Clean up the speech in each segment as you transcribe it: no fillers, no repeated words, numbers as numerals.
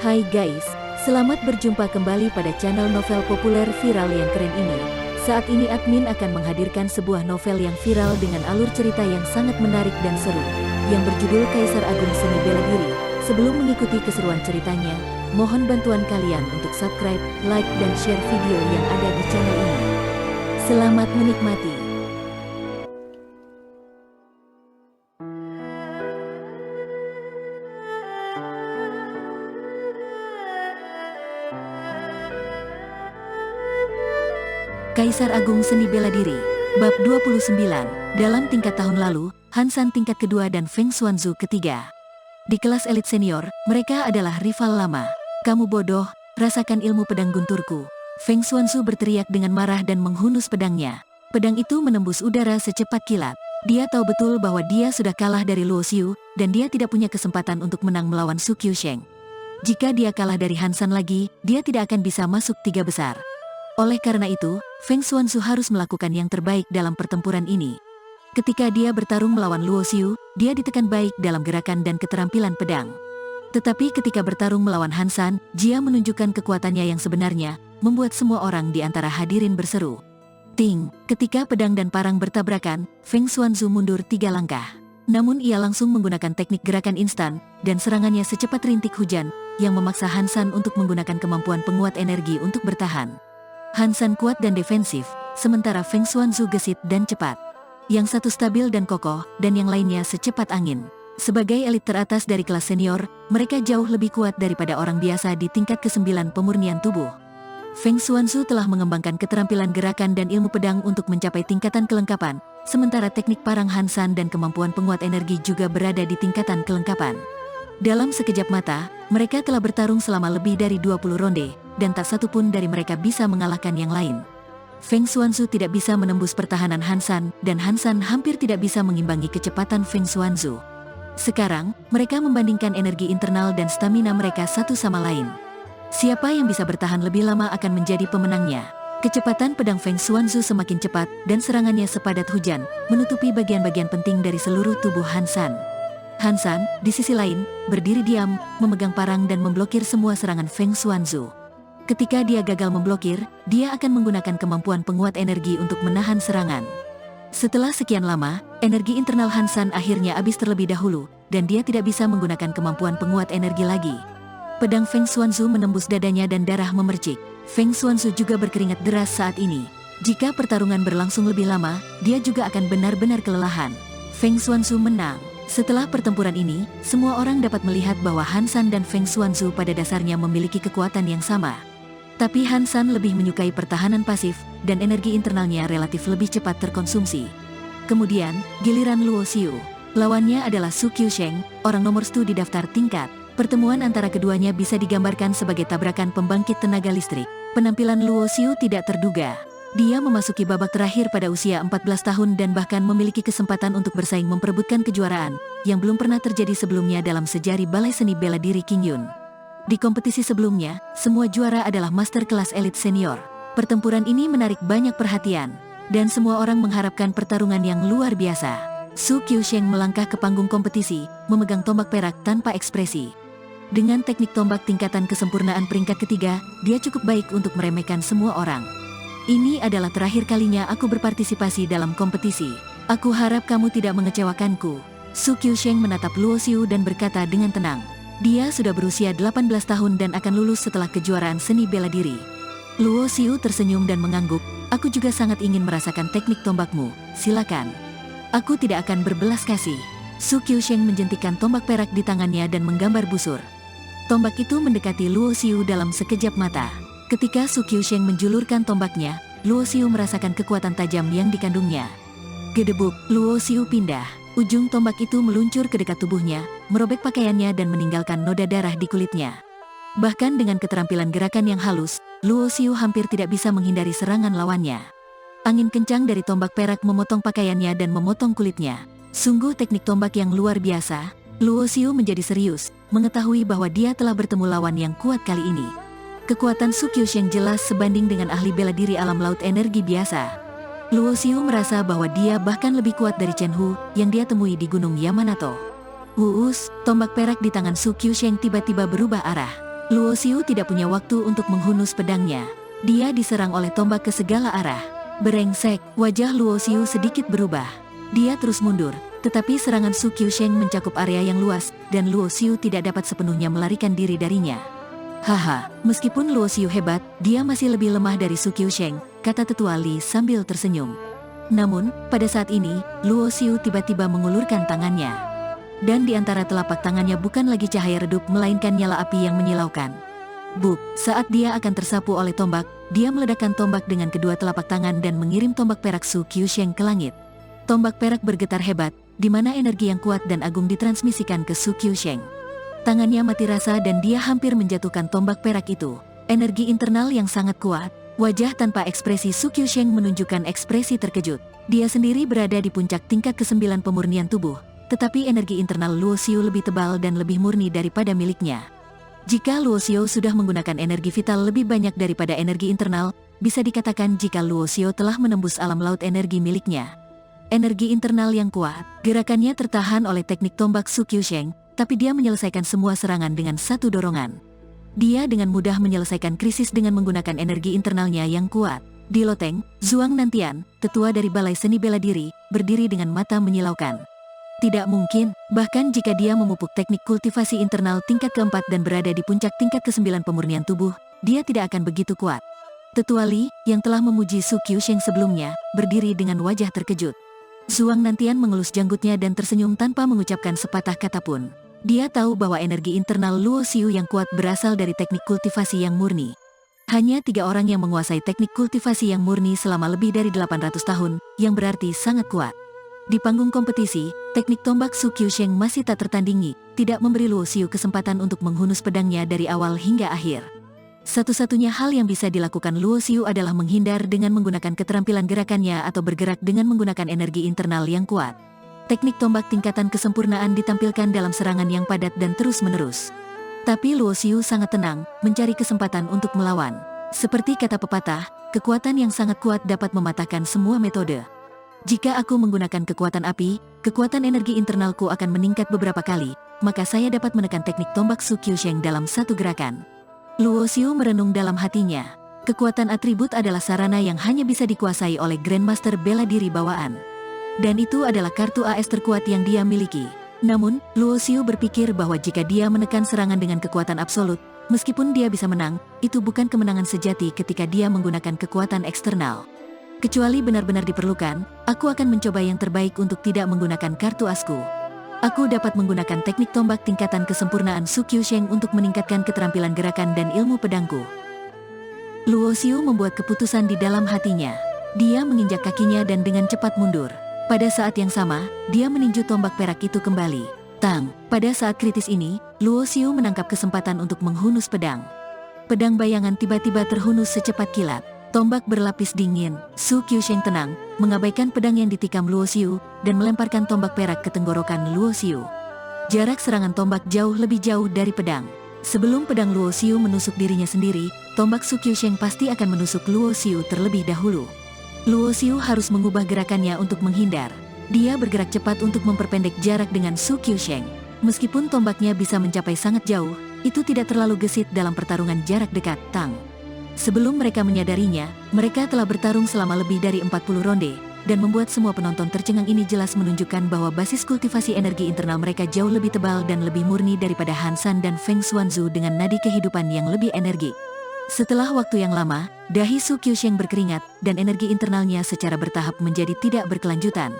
Hai guys, selamat berjumpa kembali pada channel novel populer viral yang keren ini. Saat ini admin akan menghadirkan sebuah novel yang viral dengan alur cerita yang sangat menarik dan seru, yang berjudul Kaisar Agung Seni Bela Diri. Sebelum mengikuti keseruan ceritanya, mohon bantuan kalian untuk subscribe, like, dan share video yang ada di channel ini. Selamat menikmati. Kaisar Agung Seni Bela Diri, Bab 29, dalam tingkat tahun lalu, Han San tingkat kedua dan Feng Xuanzu ketiga. Di kelas elit senior, mereka adalah rival lama. Kamu bodoh, rasakan ilmu pedang gunturku. Feng Xuanzu berteriak dengan marah dan menghunus pedangnya. Pedang itu menembus udara secepat kilat. Dia tahu betul bahwa dia sudah kalah dari Luo Xiu, dan dia tidak punya kesempatan untuk menang melawan Su Qiusheng. Jika dia kalah dari Han San lagi, dia tidak akan bisa masuk tiga besar. Oleh karena itu, Feng Xuanzu harus melakukan yang terbaik dalam pertempuran ini. Ketika dia bertarung melawan Luo Xiu, dia ditekan baik dalam gerakan dan keterampilan pedang. Tetapi ketika bertarung melawan Han San, dia menunjukkan kekuatannya yang sebenarnya, membuat semua orang di antara hadirin berseru. Ting! Ketika pedang dan parang bertabrakan, Feng Xuanzu mundur 3 langkah. Namun ia langsung menggunakan teknik gerakan instan, dan serangannya secepat rintik hujan, yang memaksa Han San untuk menggunakan kemampuan penguat energi untuk bertahan. Han San kuat dan defensif, sementara Feng Xuanzu gesit dan cepat. Yang satu stabil dan kokoh, dan yang lainnya secepat angin. Sebagai elit teratas dari kelas senior, mereka jauh lebih kuat daripada orang biasa di tingkat ke-9 pemurnian tubuh. Feng Xuanzu telah mengembangkan keterampilan gerakan dan ilmu pedang untuk mencapai tingkatan kelengkapan, sementara teknik parang Han San dan kemampuan penguat energi juga berada di tingkatan kelengkapan. Dalam sekejap mata, mereka telah bertarung selama lebih dari 20 ronde, dan tak satu pun dari mereka bisa mengalahkan yang lain. Feng Xuanzu tidak bisa menembus pertahanan Han San, dan Han San hampir tidak bisa mengimbangi kecepatan Feng Xuanzu. Sekarang, mereka membandingkan energi internal dan stamina mereka satu sama lain. Siapa yang bisa bertahan lebih lama akan menjadi pemenangnya. Kecepatan pedang Feng Xuanzu semakin cepat, dan serangannya sepadat hujan, menutupi bagian-bagian penting dari seluruh tubuh Han San. Han San, di sisi lain, berdiri diam, memegang parang dan memblokir semua serangan Feng Xuanzu. Ketika dia gagal memblokir, dia akan menggunakan kemampuan penguat energi untuk menahan serangan. Setelah sekian lama, energi internal Han San akhirnya habis terlebih dahulu, dan dia tidak bisa menggunakan kemampuan penguat energi lagi. Pedang Feng Xuanzu menembus dadanya dan darah memercik. Feng Xuanzu juga berkeringat deras saat ini. Jika pertarungan berlangsung lebih lama, dia juga akan benar-benar kelelahan. Feng Xuanzu menang. Setelah pertempuran ini, semua orang dapat melihat bahwa Han San dan Feng Xuanzu pada dasarnya memiliki kekuatan yang sama. Tapi Han San lebih menyukai pertahanan pasif, dan energi internalnya relatif lebih cepat terkonsumsi. Kemudian, giliran Luo Xiu. Lawannya adalah Su Qiusheng, orang nomor 1 di daftar tingkat. Pertemuan antara keduanya bisa digambarkan sebagai tabrakan pembangkit tenaga listrik. Penampilan Luo Xiu tidak terduga. Dia memasuki babak terakhir pada usia 14 tahun dan bahkan memiliki kesempatan untuk bersaing memperebutkan kejuaraan, yang belum pernah terjadi sebelumnya dalam sejarah Balai Seni Bela Diri Qingyun. Di kompetisi sebelumnya, semua juara adalah master kelas elit senior. Pertempuran ini menarik banyak perhatian, dan semua orang mengharapkan pertarungan yang luar biasa. Su Qiusheng melangkah ke panggung kompetisi, memegang tombak perak tanpa ekspresi. Dengan teknik tombak tingkatan kesempurnaan peringkat ketiga, dia cukup baik untuk meremehkan semua orang. Ini adalah terakhir kalinya aku berpartisipasi dalam kompetisi. Aku harap kamu tidak mengecewakanku. Su Qiusheng menatap Luo Xiu dan berkata dengan tenang. Dia sudah berusia 18 tahun dan akan lulus setelah kejuaraan seni bela diri. Luo Xiu tersenyum dan mengangguk. Aku juga sangat ingin merasakan teknik tombakmu. Silakan. Aku tidak akan berbelas kasih. Su Qiusheng menjentikan tombak perak di tangannya dan menggambar busur. Tombak itu mendekati Luo Xiu dalam sekejap mata. Ketika Su Qiusheng menjulurkan tombaknya, Luo Xiu merasakan kekuatan tajam yang dikandungnya. Gedebuk, Luo Xiu pindah. Ujung tombak itu meluncur ke dekat tubuhnya, merobek pakaiannya dan meninggalkan noda darah di kulitnya. Bahkan dengan keterampilan gerakan yang halus, Luo Xiu hampir tidak bisa menghindari serangan lawannya. Angin kencang dari tombak perak memotong pakaiannya dan memotong kulitnya. Sungguh teknik tombak yang luar biasa. Luo Xiu menjadi serius, mengetahui bahwa dia telah bertemu lawan yang kuat kali ini. Kekuatan Su Qiusheng jelas sebanding dengan ahli bela diri alam laut energi biasa. Luo Xiu merasa bahwa dia bahkan lebih kuat dari Chen Hu, yang dia temui di Gunung Yamanato. Tombak perak di tangan Su Qiusheng tiba-tiba berubah arah. Luo Xiu tidak punya waktu untuk menghunus pedangnya. Dia diserang oleh tombak ke segala arah. Berengsek, wajah Luo Xiu sedikit berubah. Dia terus mundur, tetapi serangan Su Qiusheng mencakup area yang luas, dan Luo Xiu tidak dapat sepenuhnya melarikan diri darinya. Haha, meskipun Luo Xiu hebat, dia masih lebih lemah dari Su Qiusheng, kata tetua Li sambil tersenyum. Namun, pada saat ini, Luo Xiu tiba-tiba mengulurkan tangannya. Dan di antara telapak tangannya bukan lagi cahaya redup melainkan nyala api yang menyilaukan. Buk, saat dia akan tersapu oleh tombak, dia meledakkan tombak dengan kedua telapak tangan dan mengirim tombak perak Su Qiusheng ke langit. Tombak perak bergetar hebat, di mana energi yang kuat dan agung ditransmisikan ke Su Qiusheng. Tangannya mati rasa dan dia hampir menjatuhkan tombak perak itu. Energi internal yang sangat kuat, wajah tanpa ekspresi Su Qiusheng menunjukkan ekspresi terkejut. Dia sendiri berada di puncak tingkat ke-9 pemurnian tubuh, tetapi energi internal Luo Xiu lebih tebal dan lebih murni daripada miliknya. Jika Luo Xiu sudah menggunakan energi vital lebih banyak daripada energi internal, bisa dikatakan jika Luo Xiu telah menembus alam laut energi miliknya. Energi internal yang kuat, gerakannya tertahan oleh teknik tombak Su Qiusheng, tapi dia menyelesaikan semua serangan dengan satu dorongan. Dia dengan mudah menyelesaikan krisis dengan menggunakan energi internalnya yang kuat. Di loteng, Zhuang Nantian, tetua dari Balai Seni Bela Diri, berdiri dengan mata menyilaukan. Tidak mungkin, bahkan jika dia memupuk teknik kultivasi internal tingkat keempat dan berada di puncak tingkat ke-9 pemurnian tubuh, dia tidak akan begitu kuat. Tetua Li, yang telah memuji Su Qiusheng sebelumnya, berdiri dengan wajah terkejut. Zhuang Nantian mengelus janggutnya dan tersenyum tanpa mengucapkan sepatah kata pun. Dia tahu bahwa energi internal Luo Xiu yang kuat berasal dari teknik kultivasi yang murni. Hanya 3 orang yang menguasai teknik kultivasi yang murni selama lebih dari 800 tahun, yang berarti sangat kuat. Di panggung kompetisi, teknik tombak Su Qiusheng masih tak tertandingi, tidak memberi Luo Xiu kesempatan untuk menghunus pedangnya dari awal hingga akhir. Satu-satunya hal yang bisa dilakukan Luo Xiu adalah menghindar dengan menggunakan keterampilan gerakannya atau bergerak dengan menggunakan energi internal yang kuat. Teknik tombak tingkatan kesempurnaan ditampilkan dalam serangan yang padat dan terus-menerus. Tapi Luo Xiu sangat tenang, mencari kesempatan untuk melawan. Seperti kata pepatah, kekuatan yang sangat kuat dapat mematahkan semua metode. Jika aku menggunakan kekuatan api, kekuatan energi internalku akan meningkat beberapa kali, maka saya dapat menekan teknik tombak Su Qiusheng dalam satu gerakan. Luo Xiu merenung dalam hatinya. Kekuatan atribut adalah sarana yang hanya bisa dikuasai oleh Grandmaster bela diri bawaan. Dan itu adalah kartu AS terkuat yang dia miliki. Namun, Luo Xiu berpikir bahwa jika dia menekan serangan dengan kekuatan absolut, meskipun dia bisa menang, itu bukan kemenangan sejati ketika dia menggunakan kekuatan eksternal. Kecuali benar-benar diperlukan, aku akan mencoba yang terbaik untuk tidak menggunakan kartu asku. Aku dapat menggunakan teknik tombak tingkatan kesempurnaan Su Qiusheng untuk meningkatkan keterampilan gerakan dan ilmu pedangku. Luo Xiu membuat keputusan di dalam hatinya. Dia menginjak kakinya dan dengan cepat mundur. Pada saat yang sama, dia meninju tombak perak itu kembali. Tang, pada saat kritis ini, Luo Xiu menangkap kesempatan untuk menghunus pedang. Pedang bayangan tiba-tiba terhunus secepat kilat. Tombak berlapis dingin, Su Qiusheng tenang, mengabaikan pedang yang ditikam Luo Xiu, dan melemparkan tombak perak ke tenggorokan Luo Xiu. Jarak serangan tombak jauh lebih jauh dari pedang. Sebelum pedang Luo Xiu menusuk dirinya sendiri, tombak Su Qiusheng pasti akan menusuk Luo Xiu terlebih dahulu. Luo Xiu harus mengubah gerakannya untuk menghindar. Dia bergerak cepat untuk memperpendek jarak dengan Su Qiusheng. Meskipun tombaknya bisa mencapai sangat jauh, itu tidak terlalu gesit dalam pertarungan jarak dekat. Tang. Sebelum mereka menyadarinya, mereka telah bertarung selama lebih dari 40 ronde, dan membuat semua penonton tercengang. Ini jelas menunjukkan bahwa basis kultivasi energi internal mereka jauh lebih tebal dan lebih murni daripada Han San dan Feng Xuanzu dengan nadi kehidupan yang lebih energik. Setelah waktu yang lama, dahi Su Qiusheng berkeringat, dan energi internalnya secara bertahap menjadi tidak berkelanjutan.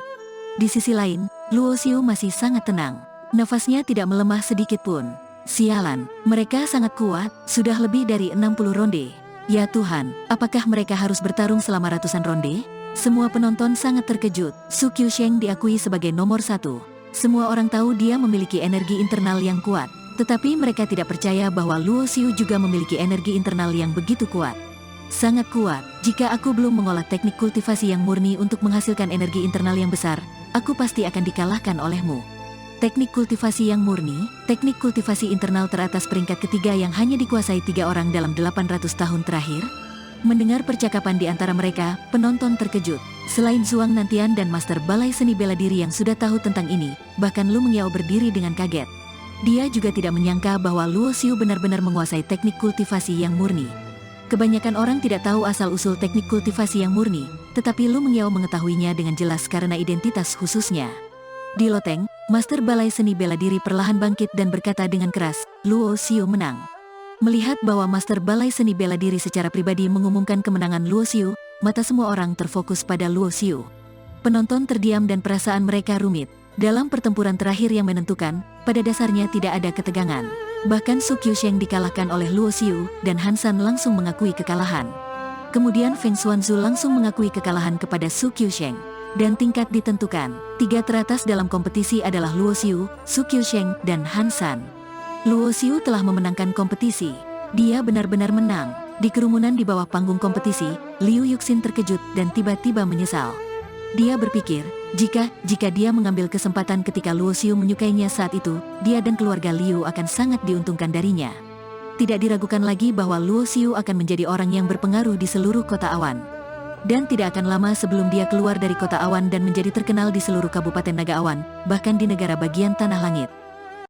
Di sisi lain, Luo Xiu masih sangat tenang. Nafasnya tidak melemah sedikit pun. Sialan, mereka sangat kuat, sudah lebih dari 60 ronde. Ya Tuhan, apakah mereka harus bertarung selama ratusan ronde? Semua penonton sangat terkejut. Su Qiusheng diakui sebagai nomor 1. Semua orang tahu dia memiliki energi internal yang kuat. Tetapi mereka tidak percaya bahwa Luo Xiu juga memiliki energi internal yang begitu kuat. Sangat kuat, jika aku belum mengolah teknik kultivasi yang murni untuk menghasilkan energi internal yang besar, aku pasti akan dikalahkan olehmu. Teknik kultivasi yang murni, teknik kultivasi internal teratas peringkat ketiga yang hanya dikuasai 3 orang dalam 800 tahun terakhir. Mendengar percakapan di antara mereka, penonton terkejut. Selain Zhuang Nantian dan Master Balai Seni Bela Diri yang sudah tahu tentang ini, bahkan Lu Mengyao berdiri dengan kaget. Dia juga tidak menyangka bahwa Luo Xiu benar-benar menguasai teknik kultivasi yang murni. Kebanyakan orang tidak tahu asal-usul teknik kultivasi yang murni, tetapi Lu Mengyao mengetahuinya dengan jelas karena identitas khususnya. Di loteng, Master Balai Seni Bela Diri perlahan bangkit dan berkata dengan keras, Luo Xiu menang. Melihat bahwa Master Balai Seni Bela Diri secara pribadi mengumumkan kemenangan Luo Xiu, mata semua orang terfokus pada Luo Xiu. Penonton terdiam dan perasaan mereka rumit. Dalam pertempuran terakhir yang menentukan, pada dasarnya tidak ada ketegangan. Bahkan Su Qiusheng dikalahkan oleh Luo Xiu, dan Han San langsung mengakui kekalahan. Kemudian Feng Xuanzu langsung mengakui kekalahan kepada Su Qiusheng. Dan tingkat ditentukan, 3 teratas dalam kompetisi adalah Luo Xiu, Su Qiusheng, dan Han San. Luo Xiu telah memenangkan kompetisi. Dia benar-benar menang. Di kerumunan di bawah panggung kompetisi, Liu Yuxin terkejut dan tiba-tiba menyesal. Dia berpikir, jika dia mengambil kesempatan ketika Luo Xiu menyukainya saat itu, dia dan keluarga Liu akan sangat diuntungkan darinya. Tidak diragukan lagi bahwa Luo Xiu akan menjadi orang yang berpengaruh di seluruh kota awan. Dan tidak akan lama sebelum dia keluar dari kota awan dan menjadi terkenal di seluruh Kabupaten Naga Awan, bahkan di negara bagian Tanah Langit.